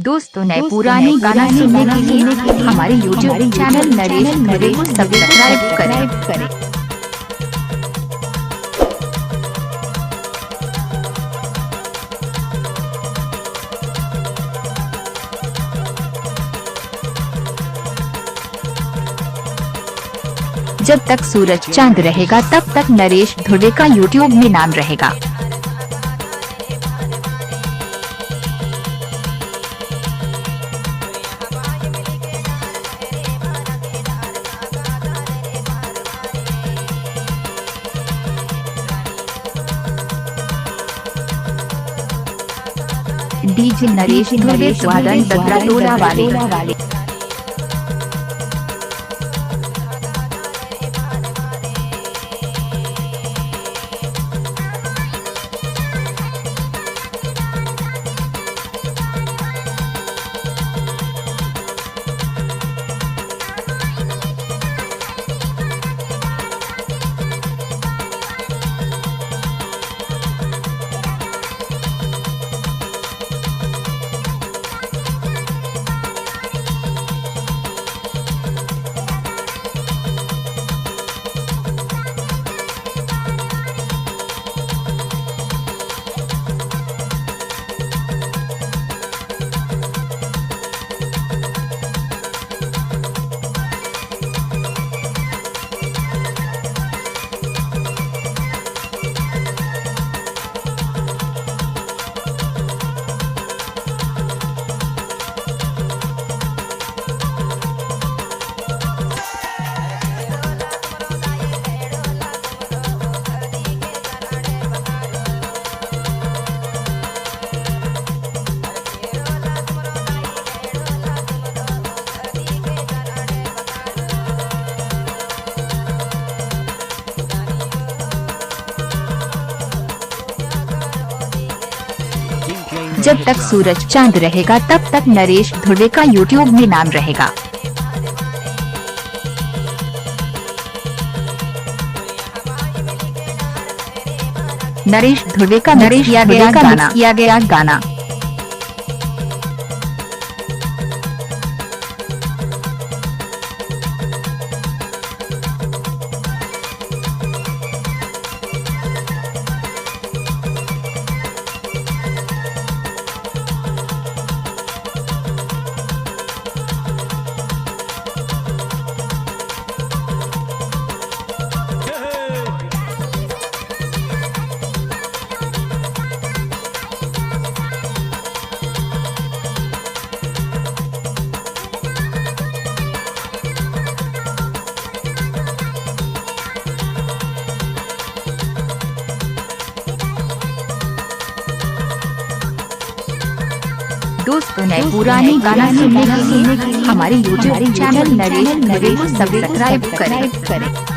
दोस्तों नए पुराने गाना सुनने के लिए हमारे YouTube चैनल नरेश धुवे को सब्सक्राइब करें। जब तक सूरज चांद रहेगा तब तक नरेश धुवे का YouTube में नाम रहेगा। डीजे नरेश धुवे वादन ददरा टोला वाले। जब तक सूरज चांद रहेगा तब तक नरेश धुवे का YouTube में नाम रहेगा। नरेश धुवे का किया गया गाना। दोस्तों नए पुराने गाना सुनने के लिए हमारे YouTube चैनल नरेश धुवे को सब्सक्राइब करें।